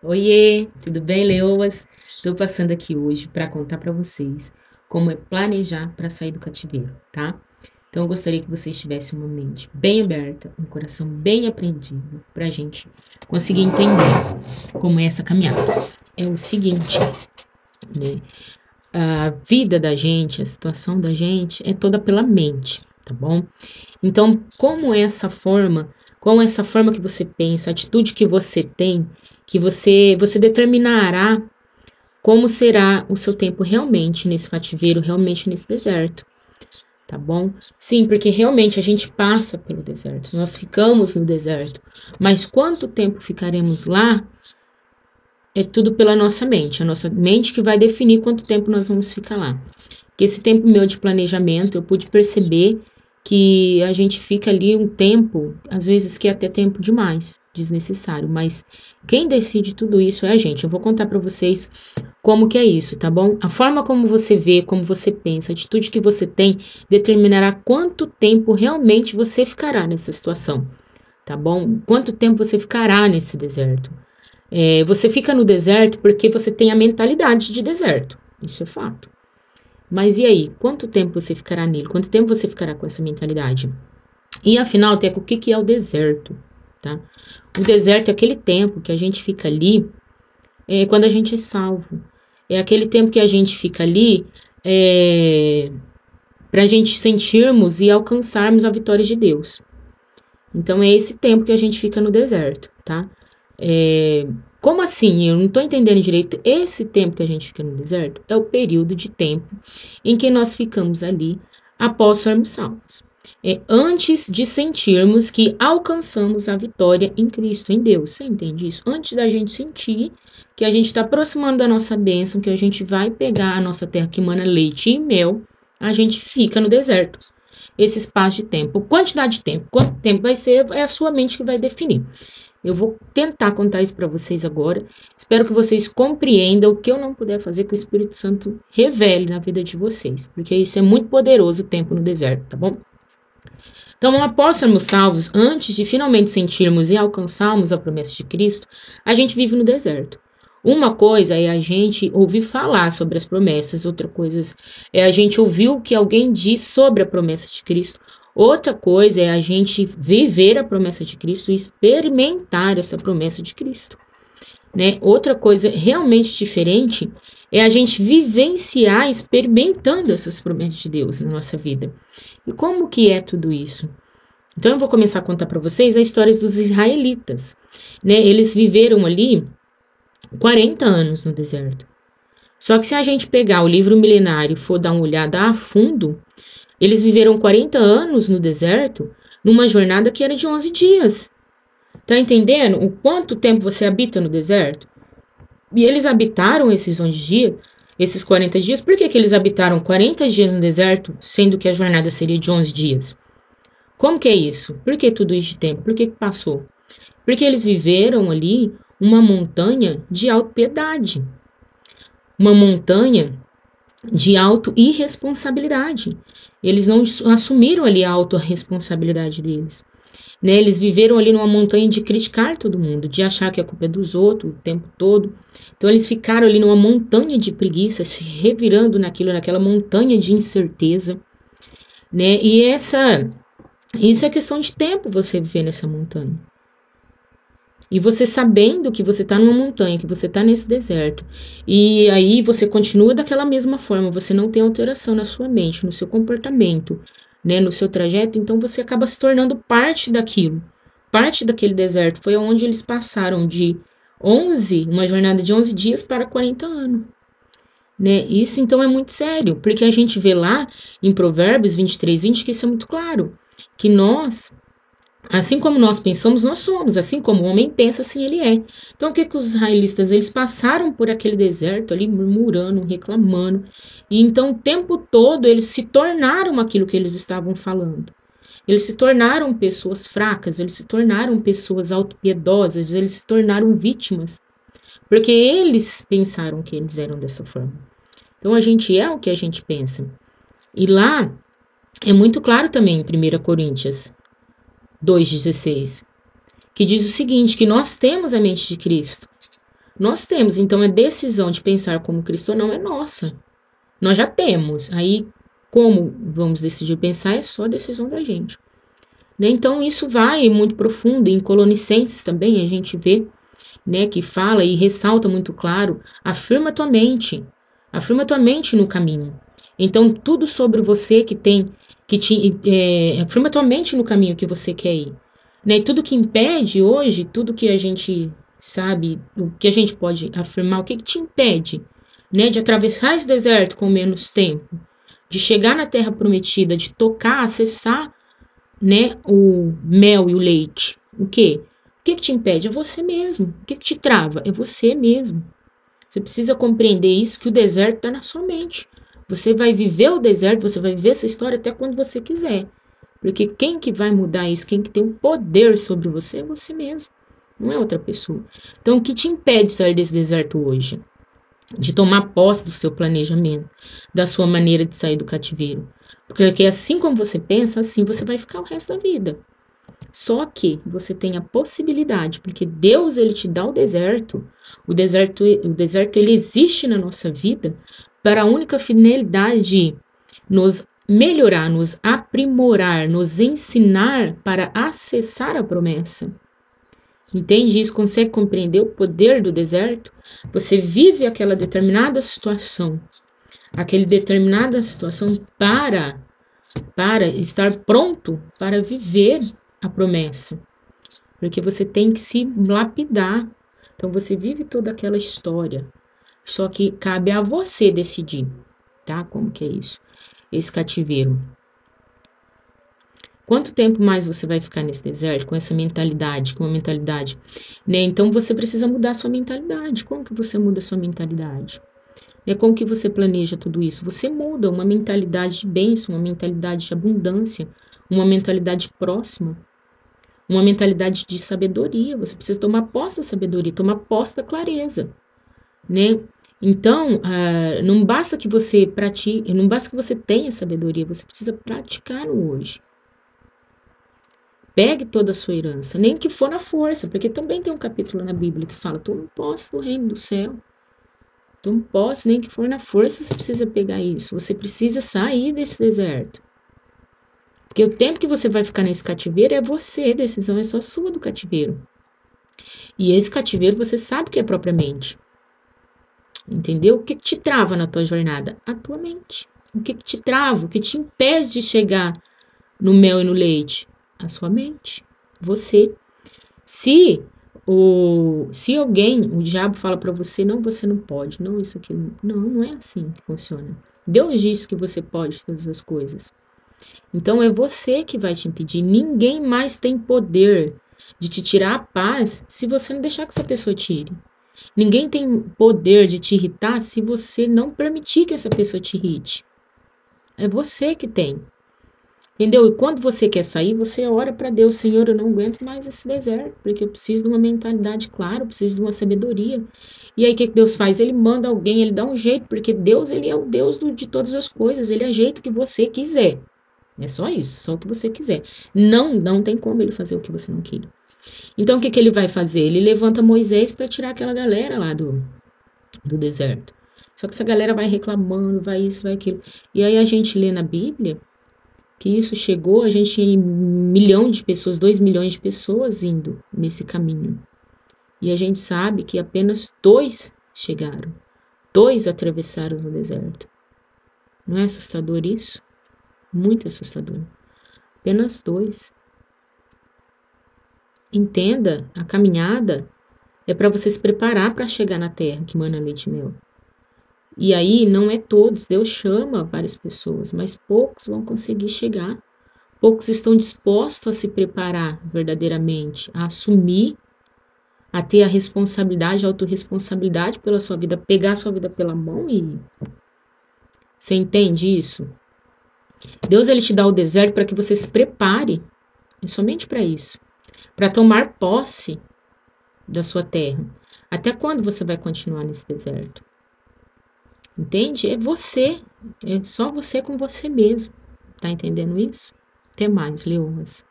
Oiê, tudo bem, leoas? Estou passando aqui hoje para contar para vocês como é planejar para sair do cativeiro, tá? Então, eu gostaria que vocês tivessem uma mente bem aberta, um coração bem apreensivo, para a gente conseguir entender como é essa caminhada. É o seguinte, né? A vida da gente, a situação da gente é toda pela mente, tá bom? Então, com essa forma que você pensa, a atitude que você tem, que você determinará como será o seu tempo realmente nesse cativeiro, realmente nesse deserto, tá bom? Sim, porque realmente a gente passa pelo deserto, nós ficamos no deserto, mas quanto tempo ficaremos lá é tudo pela nossa mente, a nossa mente que vai definir quanto tempo nós vamos ficar lá. Que esse tempo meu de planejamento, eu pude perceber que a gente fica ali um tempo, às vezes que é até tempo demais, desnecessário, mas quem decide tudo isso é a gente. Eu vou contar para vocês como que é isso, tá bom? A forma como você vê, como você pensa, a atitude que você tem, determinará quanto tempo realmente você ficará nessa situação, tá bom? Quanto tempo você ficará nesse deserto. Você fica no deserto porque você tem a mentalidade de deserto, isso é fato. Mas e aí? Quanto tempo você ficará nele? Quanto tempo você ficará com essa mentalidade? E afinal, Teco, o que que é o deserto? Tá? O deserto é aquele tempo que a gente fica ali quando a gente é salvo. É aquele tempo que a gente fica ali para a gente sentirmos e alcançarmos a vitória de Deus. Então é esse tempo que a gente fica no deserto, tá? Como assim? Eu não estou entendendo direito. Esse tempo que a gente fica no deserto é o período de tempo em que nós ficamos ali após sermos salvos. Antes de sentirmos que alcançamos a vitória em Cristo, em Deus. Você entende isso? Antes da gente sentir que a gente está aproximando da nossa bênção, que a gente vai pegar a nossa terra que mana leite e mel, a gente fica no deserto. Esse espaço de tempo, quantidade de tempo, quanto tempo vai ser, é a sua mente que vai definir. Eu vou tentar contar isso para vocês agora. Espero que vocês compreendam o que eu não puder fazer, que o Espírito Santo revele na vida de vocês, porque isso é muito poderoso o tempo no deserto, tá bom? Então, após sermos salvos, antes de finalmente sentirmos e alcançarmos a promessa de Cristo, a gente vive no deserto. Uma coisa é a gente ouvir falar sobre as promessas, outra coisa é a gente ouvir o que alguém diz sobre a promessa de Cristo. Outra coisa é a gente viver a promessa de Cristo e experimentar essa promessa de Cristo. Né? Outra coisa realmente diferente é a gente vivenciar, experimentando essas promessas de Deus na nossa vida. E como que é tudo isso? Então eu vou começar a contar para vocês a história dos israelitas. Né? Eles viveram ali 40 anos no deserto. Só que se a gente pegar o livro milenário e for dar uma olhada a fundo, eles viveram 40 anos no deserto numa jornada que era de 11 dias. Tá entendendo o quanto tempo você habita no deserto? E eles habitaram esses 11 dias, esses 40 dias. Por que que eles habitaram 40 dias no deserto, sendo que a jornada seria de 11 dias? Como que é isso? Por que tudo isso de tempo? Por que que passou? Porque eles viveram ali uma montanha de autopiedade. Uma montanha de auto-irresponsabilidade. Eles não assumiram ali a autorresponsabilidade deles. Né? Eles viveram ali numa montanha de criticar todo mundo, de achar que a culpa é dos outros o tempo todo. Então eles ficaram ali numa montanha de preguiça, se revirando naquela montanha de incerteza. Né? E isso é questão de tempo, você viver nessa montanha. E você sabendo que você está numa montanha, que você está nesse deserto, e aí você continua daquela mesma forma, você não tem alteração na sua mente, no seu comportamento, né, no seu trajeto, então você acaba se tornando parte daquilo, parte daquele deserto. Foi onde eles passaram de uma jornada de 11 dias para 40 anos. Né? Isso então é muito sério, porque a gente vê lá em Provérbios 23:20 que isso é muito claro, que nós, assim como nós pensamos, nós somos. Assim como o homem pensa, assim ele é. Então, o que que os israelitas, eles passaram por aquele deserto ali, murmurando, reclamando. E então, o tempo todo, eles se tornaram aquilo que eles estavam falando. Eles se tornaram pessoas fracas, eles se tornaram pessoas autopiedosas, eles se tornaram vítimas. Porque eles pensaram que eles eram dessa forma. Então, a gente é o que a gente pensa. E lá, é muito claro também em 1 Coríntios 2,16, que diz o seguinte, que nós temos a mente de Cristo. Nós temos, então a decisão de pensar como Cristo ou não é nossa. Nós já temos. Aí, como vamos decidir pensar, é só decisão da gente. Né? Então, isso vai muito profundo. Em Colonicenses também a gente vê, né, que fala e ressalta muito claro, afirma tua mente no caminho. Então, tudo sobre você que tem, afirma tua mente no caminho que você quer ir. Né? E tudo que impede hoje, tudo que a gente sabe, o que a gente pode afirmar, o que te impede, né, de atravessar esse deserto com menos tempo, de chegar na terra prometida, de tocar, acessar, né, o mel e o leite. O quê? O que te impede? É você mesmo. O que te trava? É você mesmo. Você precisa compreender isso, que o deserto está na sua mente. Você vai viver o deserto, você vai viver essa história até quando você quiser. Porque quem que vai mudar isso, quem que tem o poder sobre você é você mesmo, não é outra pessoa. Então, o que te impede de sair desse deserto hoje? De tomar posse do seu planejamento, da sua maneira de sair do cativeiro. Porque assim como você pensa, assim você vai ficar o resto da vida. Só que você tem a possibilidade, porque Deus ele te dá o deserto ele existe na nossa vida para a única finalidade de nos melhorar, nos aprimorar, nos ensinar para acessar a promessa. Entende isso? Consegue compreender o poder do deserto? Você vive aquela determinada situação para estar pronto para viver a promessa. Porque você tem que se lapidar. Então você vive toda aquela história. Só que cabe a você decidir, tá? Como que é isso? Esse cativeiro. Quanto tempo mais você vai ficar nesse deserto com essa mentalidade, com uma mentalidade, né? Então você precisa mudar sua mentalidade. Como que você muda sua mentalidade? Como que você planeja tudo isso? Você muda uma mentalidade de bênção, uma mentalidade de abundância, uma mentalidade próxima, uma mentalidade de sabedoria. Você precisa tomar posse da sabedoria, tomar posse da clareza, né? Então, não basta que você pratique, não basta que você tenha sabedoria, você precisa praticar no hoje. Pegue toda a sua herança, nem que for na força, porque também tem um capítulo na Bíblia que fala: tome posse do reino do céu. Tome posse, nem que for na força, você precisa pegar isso. Você precisa sair desse deserto. Porque o tempo que você vai ficar nesse cativeiro é você, a decisão é só sua do cativeiro. E esse cativeiro você sabe que é propriamente. Entendeu? O que te trava na tua jornada? A tua mente. O que te trava, o que te impede de chegar no mel e no leite? A sua mente. Você. Se alguém, o diabo fala para você: não, você não pode, não, isso aqui, não é assim que funciona. Deus disse que você pode todas as coisas. Então é você que vai te impedir. Ninguém mais tem poder de te tirar a paz se você não deixar que essa pessoa tire. Ninguém tem poder de te irritar se você não permitir que essa pessoa te irrite. É você que tem. Entendeu? E quando você quer sair, você ora para Deus: Senhor, eu não aguento mais esse deserto, porque eu preciso de uma mentalidade clara, eu preciso de uma sabedoria. E aí o que Deus faz? Ele manda alguém, ele dá um jeito, porque Deus ele é o Deus de todas as coisas, ele ajeita o que você quiser. É só isso, só o que você quiser. Não tem como ele fazer o que você não queira. Então o que ele vai fazer? Ele levanta Moisés para tirar aquela galera lá do deserto. Só que essa galera vai reclamando, vai isso, vai aquilo. E aí a gente lê na Bíblia que isso chegou, a gente tinha 1 milhão de pessoas, 2 milhões de pessoas indo nesse caminho. E a gente sabe que apenas 2 chegaram. 2 atravessaram o deserto. Não é assustador isso? Muito assustador. Apenas 2. Entenda, a caminhada é para você se preparar para chegar na terra que mana leite e mel. E aí não é todos, Deus chama várias pessoas, mas poucos vão conseguir chegar. Poucos estão dispostos a se preparar verdadeiramente, a assumir, a ter a responsabilidade, a autorresponsabilidade pela sua vida, pegar a sua vida pela mão e ir. Você entende isso? Deus ele te dá o deserto para que você se prepare, e somente para isso, para tomar posse da sua terra. Até quando você vai continuar nesse deserto? Entende? É você, é só você com você mesmo. Tá entendendo isso? Até mais, leoas.